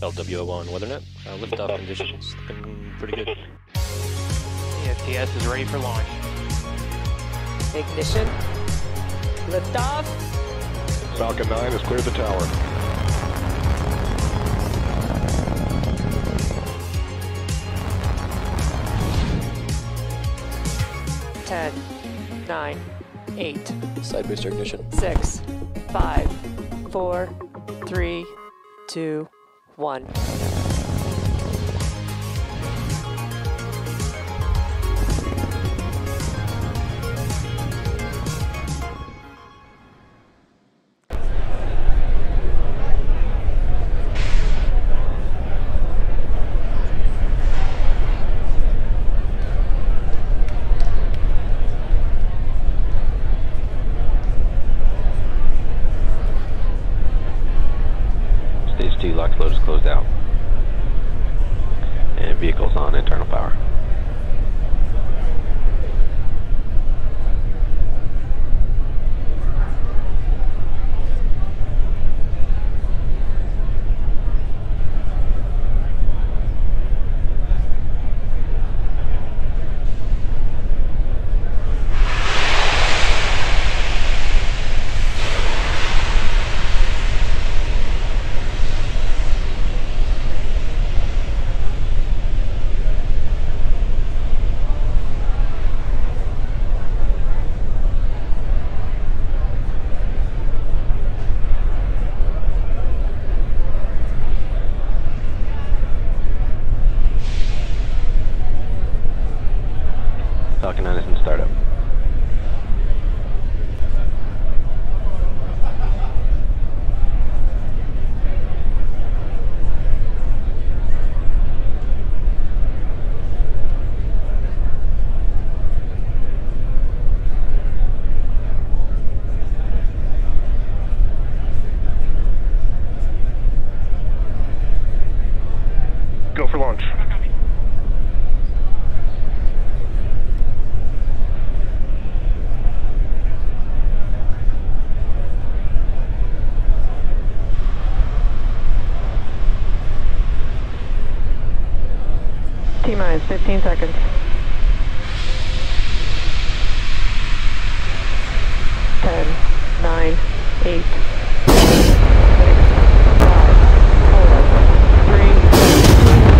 LWO1 WeatherNet. Liftoff conditions looking pretty good. ESTS is ready for launch. Ignition. Liftoff. Falcon 9 has cleared the tower. Ten, 9, 8, Side booster ignition. 6, 5, 4, 3, 2, 1. Stage 2 LOX load is closed out. And vehicles on internal power. Falcon 9 is in startup. Go for launch. T-minus 15 seconds. 10, 9, 8, 6, 5, 4, 3, 2, 1.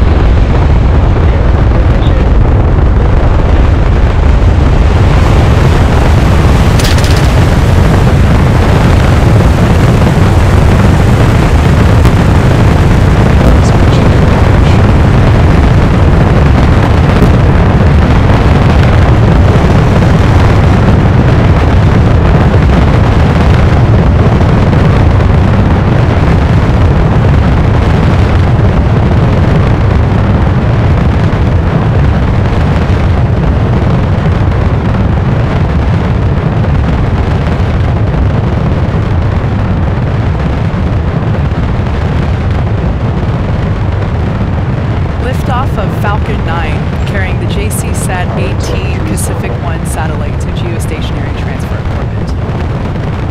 Liftoff of Falcon 9, carrying the JCSAT-18 Kacific1 satellite to geostationary transfer orbit.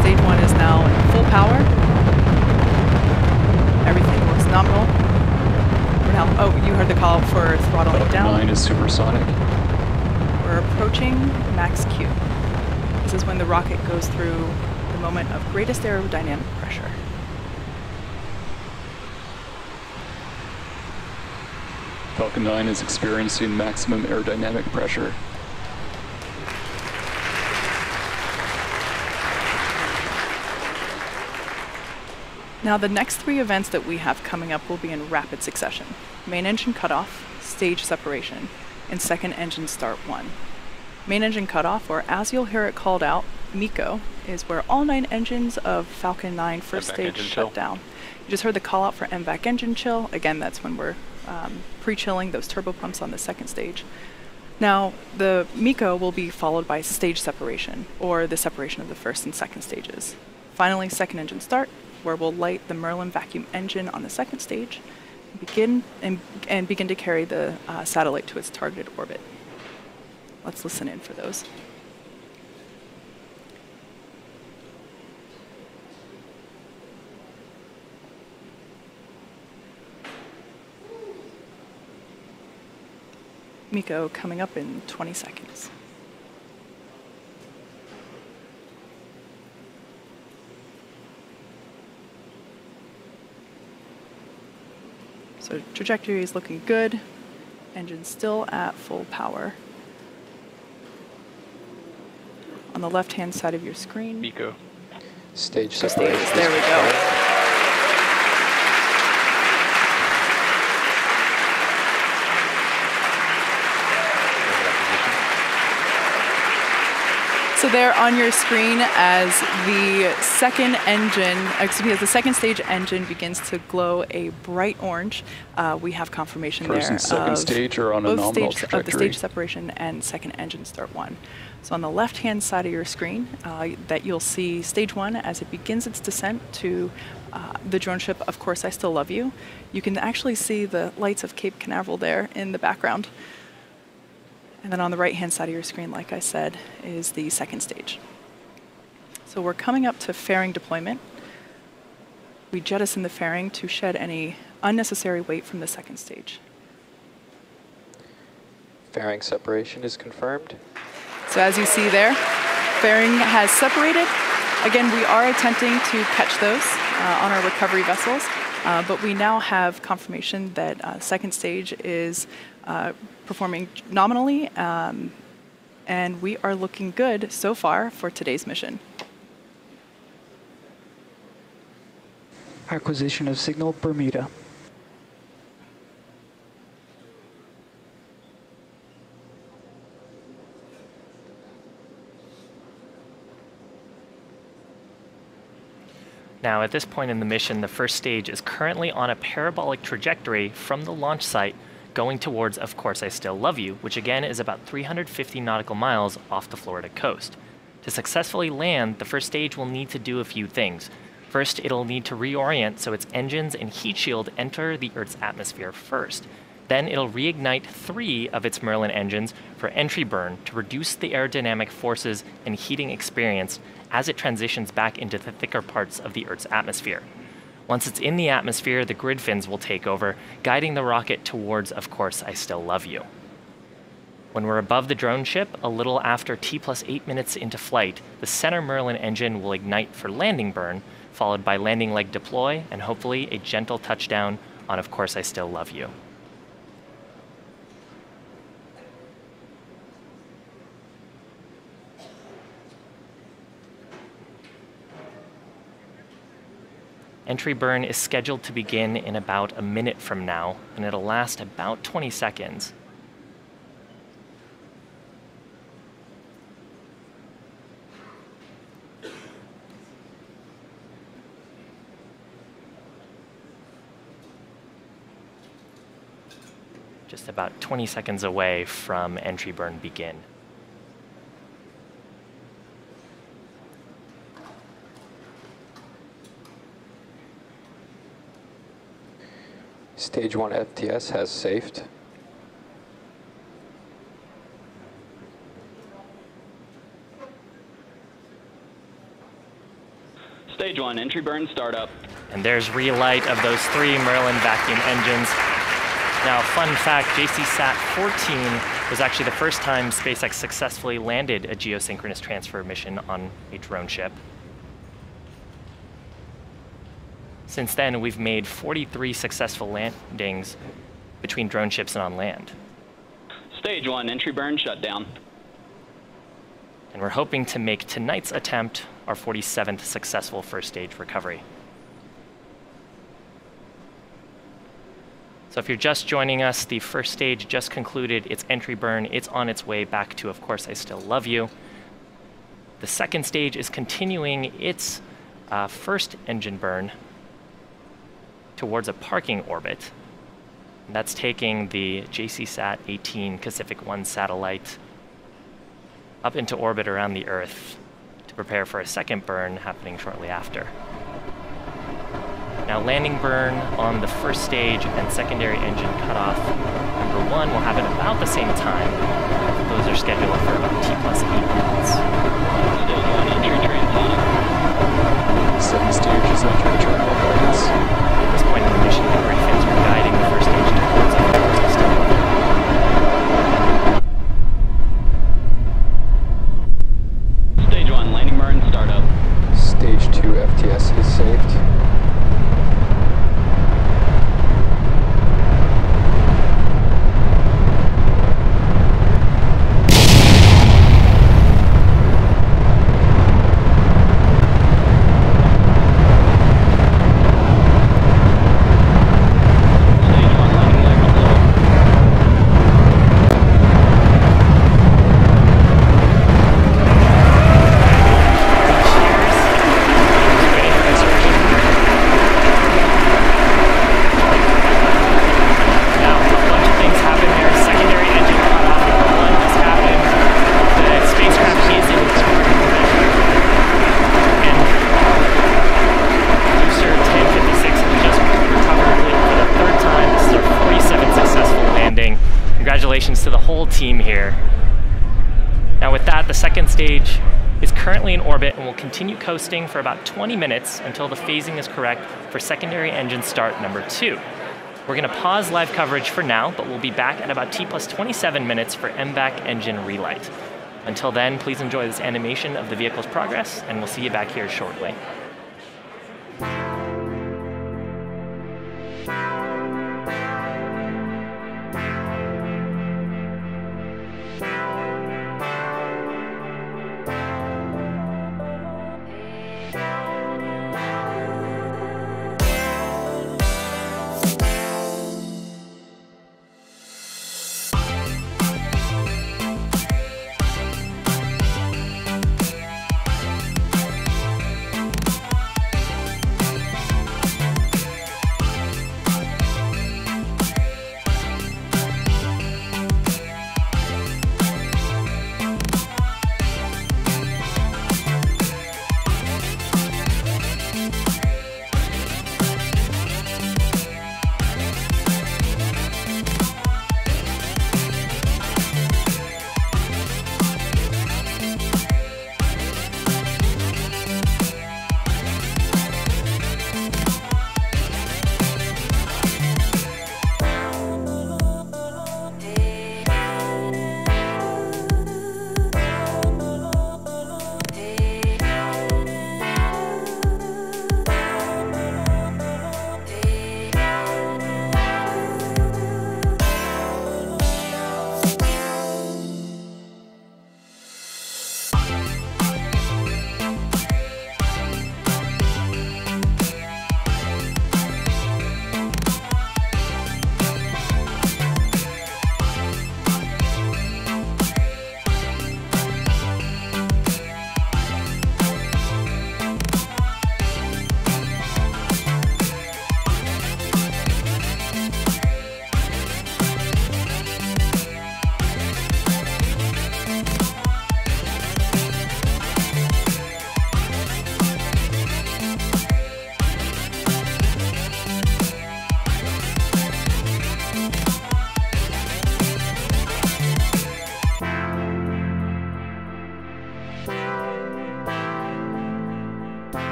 Stage 1 is now in full power. Everything looks nominal. We're now, oh, you heard the call for throttling Falcon down. 9 is supersonic. We're approaching max Q. This is when the rocket goes through the moment of greatest aerodynamic pressure. Falcon 9 is experiencing maximum aerodynamic pressure. Now the next 3 events that we have coming up will be in rapid succession. Main engine cutoff, stage separation, and second engine start 1. Main engine cutoff, or as you'll hear it called out, MECO, is where all 9 engines of Falcon 9 first stage shut down. You just heard the call out for MVAC engine chill. Again, that's when we're pre-chilling those turbopumps on the second stage. Now, the MECO will be followed by stage separation, or the separation of the first and second stages. Finally, second engine start, where we'll light the Merlin vacuum engine on the second stage, begin to carry the satellite to its targeted orbit. Let's listen in for those. Miko coming up in 20 seconds. So trajectory is looking good. Engine still at full power. On the left-hand side of your screen. Miko. Stage separation. There we go. So there on your screen, as the second engine, as the second stage engine begins to glow a bright orange, we have confirmation First there and second of stage are on a both nominal stage of the trajectory. stage separation and second engine start 1. So on the left-hand side of your screen, that you'll see stage 1 as it begins its descent to the drone ship, Of Course I Still Love You. You can actually see the lights of Cape Canaveral there in the background. And then on the right-hand side of your screen, like I said, is the second stage. So we're coming up to fairing deployment. We jettison the fairing to shed any unnecessary weight from the second stage. Fairing separation is confirmed. So as you see there, fairing has separated. Again, we are attempting to catch those on our recovery vessels, but we now have confirmation that second stage is performing nominally, and we are looking good so far for today's mission. Acquisition of signal Bermuda. Now, at this point in the mission, the first stage is currently on a parabolic trajectory from the launch site going towards Of Course I Still Love You, which again is about 350 nautical miles off the Florida coast. To successfully land, the first stage will need to do a few things. First, it'll need to reorient so its engines and heat shield enter the Earth's atmosphere first. Then it'll reignite 3 of its Merlin engines for entry burn to reduce the aerodynamic forces and heating experience as it transitions back into the thicker parts of the Earth's atmosphere. Once it's in the atmosphere, the grid fins will take over, guiding the rocket towards Of Course I Still Love You. When we're above the drone ship, a little after T+8 minutes into flight, the center Merlin engine will ignite for landing burn, followed by landing leg deploy, and hopefully a gentle touchdown on Of Course I Still Love You. Entry burn is scheduled to begin in about a minute from now, and it'll last about 20 seconds. Just about 20 seconds away from entry burn begin. Stage 1 FTS has safed. Stage 1, entry burn startup. And there's relight of those 3 Merlin vacuum engines. Now, fun fact, JCSAT-18 was actually the first time SpaceX successfully landed a geosynchronous transfer mission on a drone ship. Since then, we've made 43 successful landings between drone ships and on land. Stage 1, entry burn shutdown. And we're hoping to make tonight's attempt our 47th successful first stage recovery. So if you're just joining us, the first stage just concluded its entry burn. It's on its way back to Of Course I Still Love You. The second stage is continuing its first engine burn towards a parking orbit. And that's taking the JCSAT-18 Kacific1 satellite up into orbit around the Earth to prepare for a second burn happening shortly after. Now, landing burn on the first stage and secondary engine cutoff number 1 will happen about the same time. Those are scheduled for about T+8 minutes. Stage 1, entry transonic. Second stage is entering terminal guidance. At this point in the mission, the grid fins are guiding the first stage towards Of Course I Still Love You. congratulations to the whole team here. Now with that, the second stage is currently in orbit and will continue coasting for about 20 minutes until the phasing is correct for secondary engine start number 2. We're going to pause live coverage for now, but we'll be back at about T+27 minutes for MVAC engine relight. Until then, please enjoy this animation of the vehicle's progress, and we'll see you back here shortly.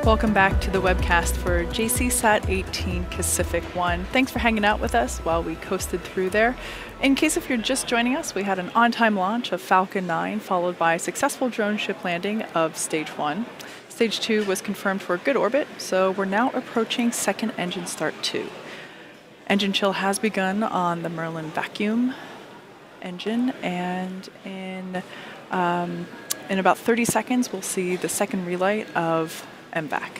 Welcome back to the webcast for JCSAT-18 Kacific1. Thanks for hanging out with us while we coasted through there. In case if you're just joining us, we had an on-time launch of Falcon 9 followed by a successful drone ship landing of Stage 1. Stage 2 was confirmed for good orbit, so we're now approaching second engine start 2. Engine chill has begun on the Merlin vacuum engine, and in about 30 seconds we'll see the second relight of MVAC.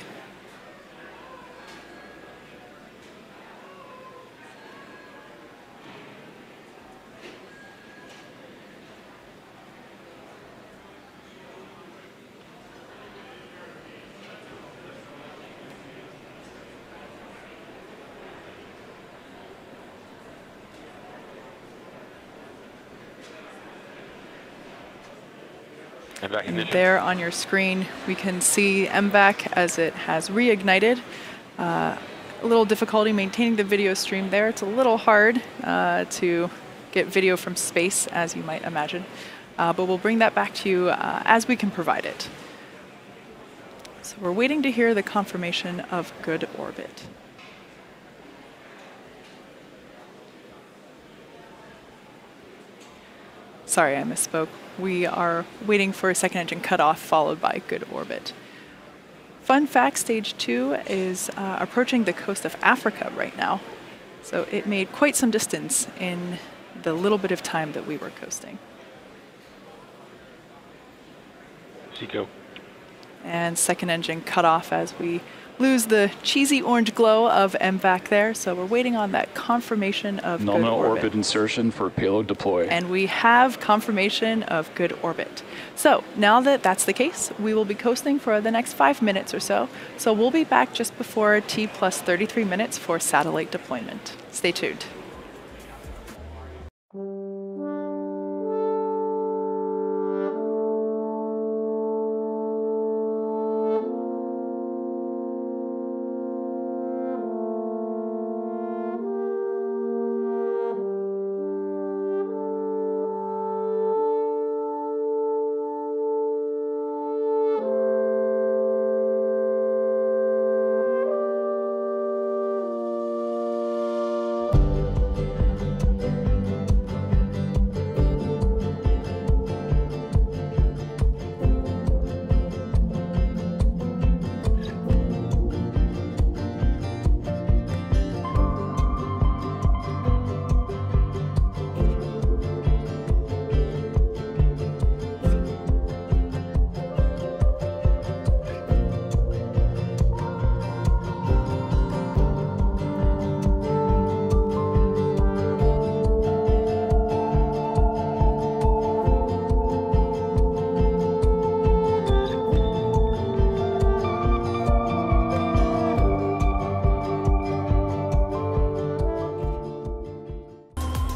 There on your screen, we can see MVAC as it has reignited. A little difficulty maintaining the video stream there. It's a little hard to get video from space, as you might imagine. But we'll bring that back to you as we can provide it. So we're waiting to hear the confirmation of good orbit. Sorry, I misspoke. We are waiting for a second engine cutoff followed by good orbit. Fun fact, Stage 2 is approaching the coast of Africa right now. So it made quite some distance in the little bit of time that we were coasting. Seco. And second engine cutoff as we lose the cheesy orange glow of MVAC there, so we're waiting on that confirmation of nominal good orbit. Orbit insertion for payload deploy. And we have confirmation of good orbit. So now that that's the case, we will be coasting for the next 5 minutes or so. So we'll be back just before T plus 33 minutes for satellite deployment. Stay tuned.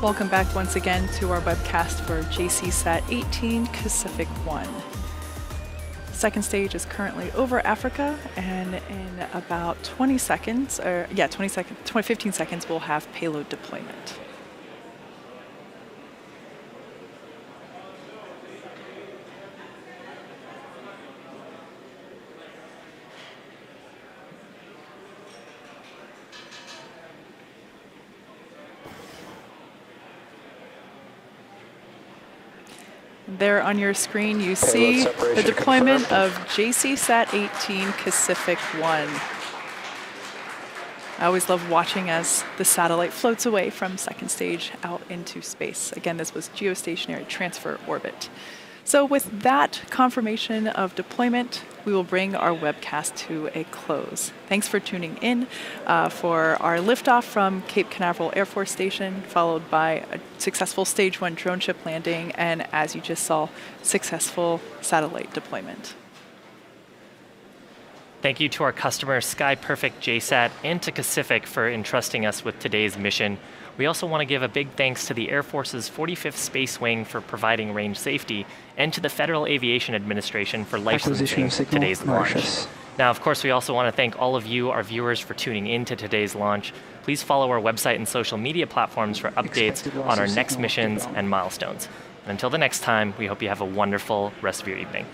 Welcome back once again to our webcast for JCSAT-18 Kacific1. Second stage is currently over Africa, and in about 15 seconds, we'll have payload deployment. There on your screen, you see the deployment of JCSAT-18 Kacific1. I always love watching as the satellite floats away from second stage out into space. Again, this was geostationary transfer orbit. So with that confirmation of deployment, we will bring our webcast to a close. Thanks for tuning in for our liftoff from Cape Canaveral Air Force Station, followed by a successful Stage 1 drone ship landing, and as you just saw, successful satellite deployment. Thank you to our customer Sky Perfect JSAT and to Kacific for entrusting us with today's mission. We also want to give a big thanks to the Air Force's 45th Space Wing for providing range safety, and to the Federal Aviation Administration for licensing today's launch. Now, of course, we also want to thank all of you, our viewers, for tuning in to today's launch. Please follow our website and social media platforms for updates on our next missions and milestones. And until the next time, we hope you have a wonderful rest of your evening.